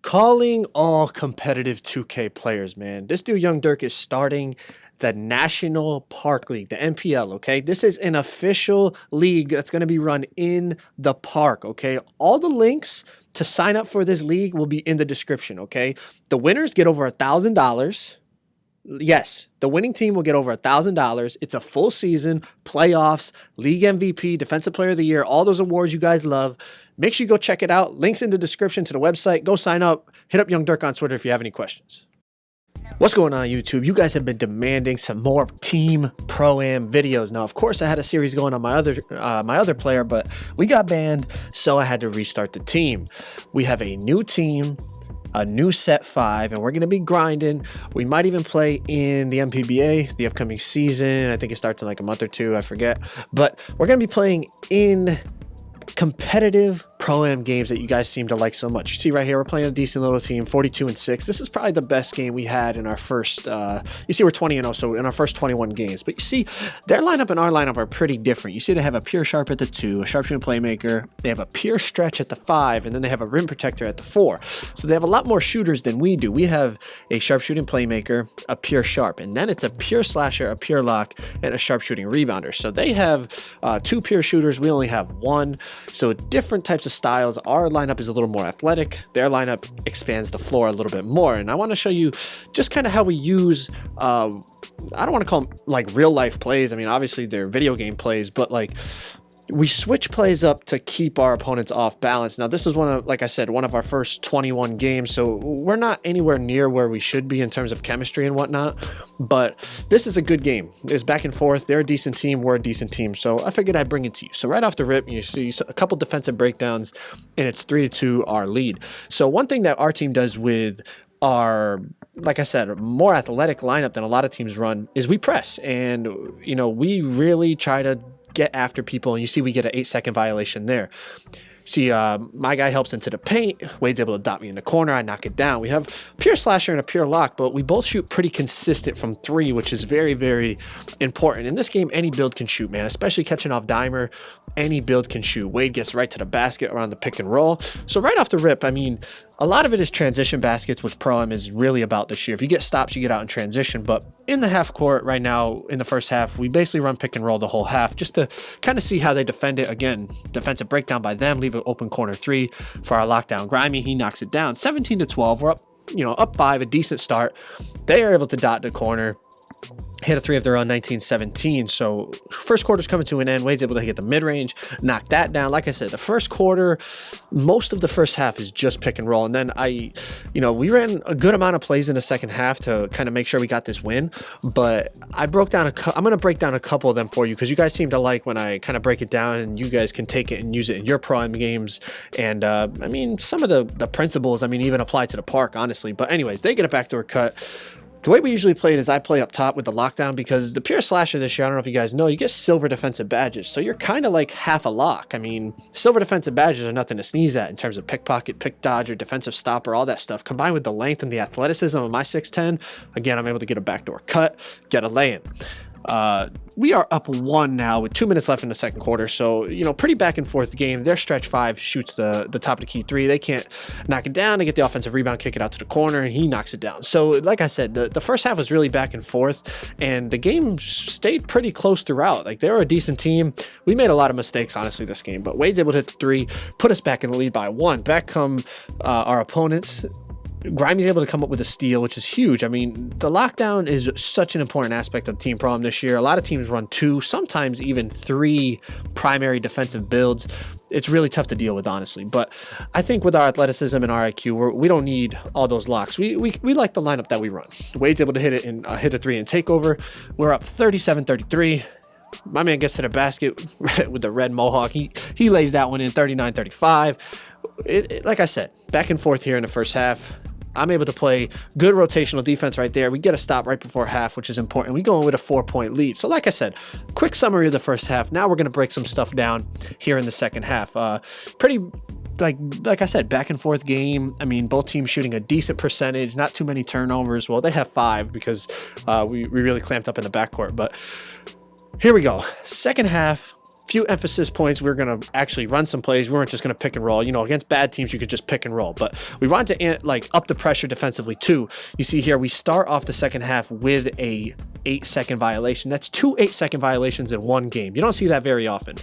Calling all competitive 2K players, man. This dude, Young Dirk, is starting the National Park League, the NPL, okay? This is an official league that's going to be run in the park, okay? All the links to sign up for this league will be in the description, okay? The winners get over $1,000. Yes, the winning team will get over $1,000. It's a full season, playoffs, league MVP, defensive player of the year, all those awards you guys love. Make sure you go check it out. Links in the description to the website. Go sign up. Hit up Young Dirk on Twitter if you have any questions. What's going on, YouTube? You guys have been demanding some more Team Pro-Am videos. Now, of course, I had a series going on my other player, but we got banned, so I had to restart the team. We have a new team, a new set 5, and we're going to be grinding. We might even play in the MPBA, the upcoming season. I think it starts in like a month or two, I forget. But we're going to be playing in competitive Pro-Am games that you guys seem to like so much. You see right here, we're playing a decent little team, 42-6. This is probably the best game we had in our first, you see we're 20-0, so in our first 21 games. But you see, their lineup and our lineup are pretty different. You see they have a pure sharp at the 2, a sharpshooting playmaker, they have a pure stretch at the 5, and then they have a rim protector at the 4. So they have a lot more shooters than we do. We have a sharpshooting playmaker, a pure sharp, and then it's a pure slasher, a pure lock, and a sharpshooting rebounder. So they have 2 pure shooters, we only have 1. So different types of styles. Our lineup is a little more athletic. Their lineup expands the floor a little bit more. And I want to show you just kind of how we use, I don't want to call them like real life plays. I mean, obviously they're video game plays, but like we switch plays up to keep our opponents off balance. Now, this is like I said, one of our first 21 games. So we're not anywhere near where we should be in terms of chemistry and whatnot. But this is a good game. It's back and forth. They're a decent team. We're a decent team. So I figured I'd bring it to you. So right off the rip, you see a couple defensive breakdowns, and it's 3-2 our lead. So one thing that our team does with our, like I said, more athletic lineup than a lot of teams run is we press. And, you know, we really try to get after people, and you see we get an 8-second violation there. See, my guy helps into the paint. Wade's able to dot me in the corner. I knock it down. We have pure slasher and a pure lock, but we both shoot pretty consistent from 3, which is very, very important. In this game, any build can shoot, man, especially catching off dimer. Any build can shoot. Wade gets right to the basket around the pick and roll. So right off the rip, I mean, a lot of it is transition baskets, which Pro-Am is really about this year. If you get stops, you get out in transition. But in the half court right now, in the first half, we basically run pick and roll the whole half just to kind of see how they defend it. Again, defensive breakdown by them, leave an open corner 3 for our lockdown. Grimy, he knocks it down. 17-12, we're up, up 5, a decent start. They are able to dot the corner. Hit a 3 of their own, 19-17. So first quarter's coming to an end. Wade's able to get the mid-range, knock that down. Like I said, the first quarter, most of the first half is just pick and roll. And then we ran a good amount of plays in the second half to kind of make sure we got this win. But I'm going to break down a couple of them for you because you guys seem to like when I kind of break it down, and you guys can take it and use it in your Pro-Am games. And I mean, some of the principles, even apply to the park, honestly. But anyways, they get a backdoor cut. The way we usually play it is I play up top with the lockdown because the pure slasher this year, I don't know if you guys know, you get silver defensive badges. So you're kind of like half a lock. I mean, silver defensive badges are nothing to sneeze at in terms of pickpocket, pick dodge, or defensive stopper, all that stuff. Combined with the length and the athleticism of my 6'10", again, I'm able to get a backdoor cut, get a lay-in. We are up 1 now with 2 minutes left in the second quarter. So, pretty back and forth game. Their stretch 5 shoots the top of the key 3. They can't knock it down. They get the offensive rebound, kick it out to the corner, and he knocks it down. So, like I said, the first half was really back and forth, and the game stayed pretty close throughout. Like, they were a decent team. We made a lot of mistakes, honestly, this game, but Wade's able to hit the 3, put us back in the lead by 1. Back come our opponents. Grimy's able to come up with a steal, which is huge. I mean, the lockdown is such an important aspect of Team Pro-Am this year. A lot of teams run 2, sometimes even 3 primary defensive builds. It's really tough to deal with, honestly. But I think with our athleticism and our IQ, we don't need all those locks. We like the lineup that we run. Wade's able to hit a 3 and take over. We're up 37-33. My man gets to the basket with the red mohawk. He lays that one in, 39-35. Like I said, back and forth here in the first half. I'm able to play good rotational defense right there. We get a stop right before half, which is important. We go in with a 4-point lead. So like I said, quick summary of the first half. Now we're going to break some stuff down here in the second half. Pretty, like I said, back and forth game. I mean, both teams shooting a decent percentage, not too many turnovers. Well, they have 5 because we really clamped up in the backcourt. But here we go. Second half. few emphasis points. We're going to actually run some plays. We weren't just going to pick and roll. You know, against bad teams, you could just pick and roll. But we wanted to like up the pressure defensively too. You see here, we start off the second half with a 8-second violation. That's 2 8-second violations in one game. You don't see that very often.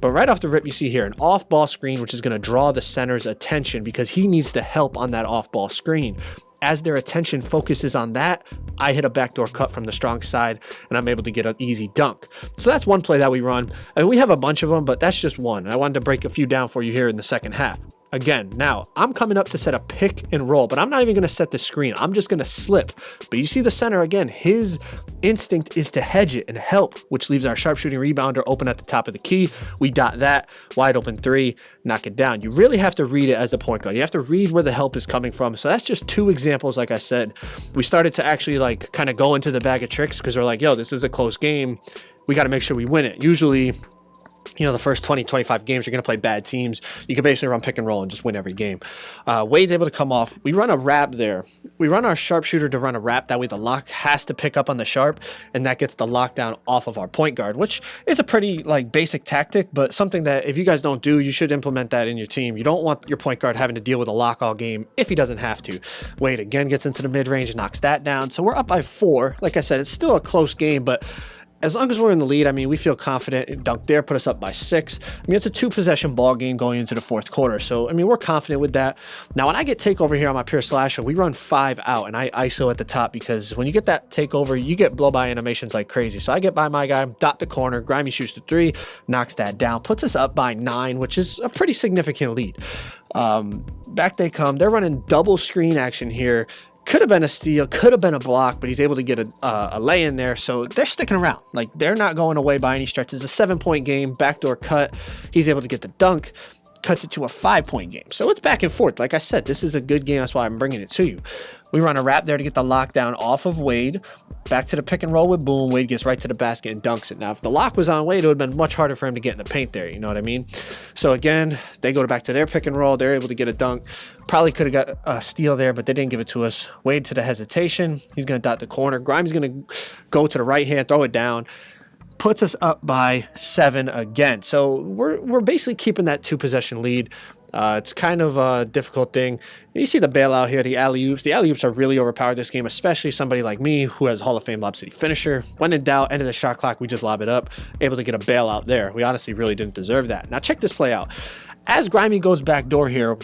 But right off the rip, you see here an off-ball screen, which is going to draw the center's attention because he needs to help on that off-ball screen. As their attention focuses on that, I hit a backdoor cut from the strong side, and I'm able to get an easy dunk. So that's one play that we run. And we have a bunch of them, but that's just one. And I wanted to break a few down for you here in the second half. Again, now I'm coming up to set a pick and roll, but I'm not even going to set the screen. I'm just going to slip. But you see the center again, his instinct is to hedge it and help, which leaves our sharpshooting rebounder open at the top of the key. We dot that, wide open three, knock it down. You really have to read it as the point guard. You have to read where the help is coming from. So that's just 2 examples. Like I said, we started to actually like kind of go into the bag of tricks because we're like, yo, this is a close game. We got to make sure we win it. Usually, you know, the first 20, 25 games, you're going to play bad teams. You can basically run pick and roll and just win every game. Wade's able to come off. We run a wrap there. We run our sharpshooter to run a wrap. That way the lock has to pick up on the sharp, and that gets the lockdown off of our point guard, which is a pretty like basic tactic, but something that if you guys don't do, you should implement that in your team. You don't want your point guard having to deal with a lock all game if he doesn't have to. Wade again gets into the mid-range and knocks that down. So we're up by 4. Like I said, it's still a close game, but as long as we're in the lead, I mean, we feel confident. Dunk there, put us up by 6. I mean, it's a 2-possession ball game going into the 4th quarter. So, I mean, we're confident with that. Now, when I get takeover here on my pure slasher, we run 5 out, and I ISO at the top because when you get that takeover, you get blow-by animations like crazy. So I get by my guy, dot the corner, Grimy shoots the 3, knocks that down, puts us up by 9, which is a pretty significant lead. Back they come. They're running double screen action here. Could have been a steal, could have been a block, but he's able to get a lay in there. So they're sticking around. Like, they're not going away by any stretch. It's a 7-point game, backdoor cut. He's able to get the dunk, cuts it to a 5-point game. So it's back and forth. Like I said, this is a good game. That's why I'm bringing it to you. We run a wrap there to get the lockdown off of Wade. Back to the pick and roll with Boom. Wade gets right to the basket and dunks it. Now, if the lock was on Wade, it would have been much harder for him to get in the paint there. You know what I mean? So again, they go back to their pick and roll. They're able to get a dunk. Probably could have got a steal there, but they didn't give it to us. Wade to the hesitation. He's going to dot the corner. Grimes going to go to the right hand, throw it down. Puts us up by 7 again. So we're basically keeping that 2-possession lead. It's kind of a difficult thing. You see the bailout here, the alley-oops. The alley-oops are really overpowered this game, especially somebody like me who has Hall of Fame Lob City finisher. When in doubt, end of the shot clock, we just lob it up. Able to get a bailout there. We honestly really didn't deserve that. Now check this play out. As Grimy goes back door here,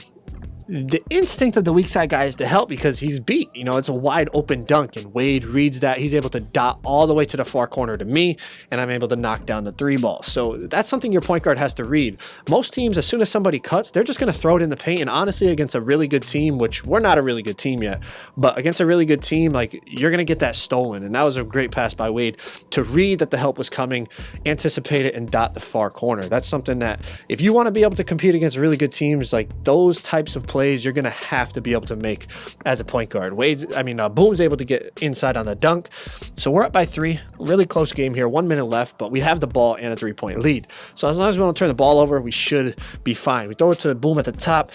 the instinct of the weak side guy is to help because he's beat. You know, it's a wide open dunk, and Wade reads that. He's able to dot all the way to the far corner to me, and I'm able to knock down the 3 ball. So that's something your point guard has to read. Most teams, as soon as somebody cuts, they're just going to throw it in the paint. And honestly, against a really good team, which we're not a really good team yet, but against a really good team, like, you're going to get that stolen. And that was a great pass by Wade to read that the help was coming, anticipate it, and dot the far corner. That's something that if you want to be able to compete against really good teams, like those types of plays, you're going to have to be able to make as a point guard. Boom's able to get inside on the dunk. So we're up by 3. Really close game here. 1 minute left, but we have the ball and a 3-point lead. So as long as we don't turn the ball over, we should be fine. We throw it to Boom at the top.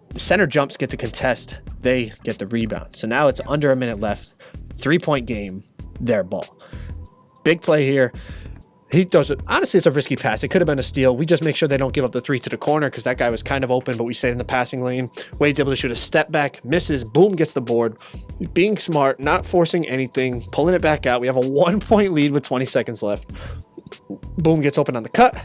The center jumps, gets a contest. They get the rebound. So now it's under a minute left. 3-point game, their ball. Big play here. He throws it. Honestly, it's a risky pass. It could have been a steal. We just make sure they don't give up the 3 to the corner because that guy was kind of open, but we stayed in the passing lane. Wade's able to shoot a step back, misses. Boom gets the board. Being smart, not forcing anything, pulling it back out. We have a 1-point lead with 20 seconds left. Boom gets open on the cut,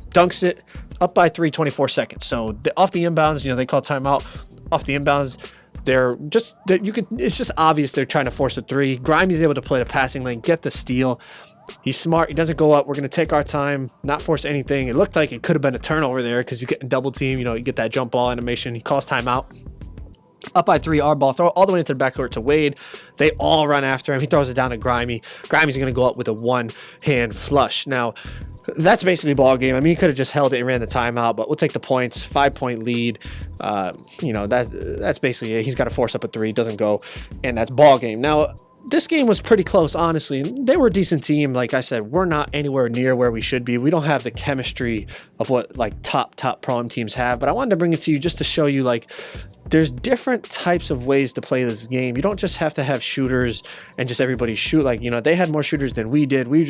dunks it, up by 3, 24 seconds. So off the inbounds, you know, they call timeout. Off the inbounds, it's just obvious they're trying to force a 3. Grimey's able to play the passing lane, get the steal. He's smart. He doesn't go up. We're going to take our time, not force anything. It looked like it could have been a turnover there because he's getting double team. You know, you get that jump ball animation. He calls timeout. Up by 3, our ball, throw all the way into the backcourt to Wade. They all run after him. He throws it down to Grimy. Grimy's going to go up with a 1-hand flush. Now, that's basically ball game. I mean, he could have just held it and ran the timeout, but we'll take the points. 5-point lead. You know, that's basically it. He's got to force up a 3. Doesn't go, and that's ball game. Now, this game was pretty close, honestly. They were a decent team. Like I said, we're not anywhere near where we should be. We don't have the chemistry of what like top prom teams have. But I wanted to bring it to you just to show you like there's different types of ways to play this game. You don't just have to have shooters and just everybody shoot. Like, you know, they had more shooters than we did. We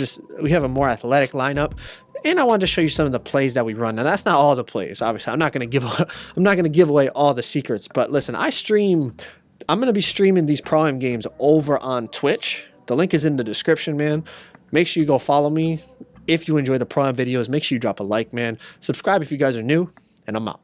have a more athletic lineup. And I wanted to show you some of the plays that we run. Now that's not all the plays. Obviously, I'm not going to give away all the secrets. But listen, I'm going to be streaming these Pro Am games over on Twitch. The link is in the description, man. Make sure you go follow me. If you enjoy the Pro Am videos, make sure you drop a like, man. Subscribe if you guys are new, and I'm out.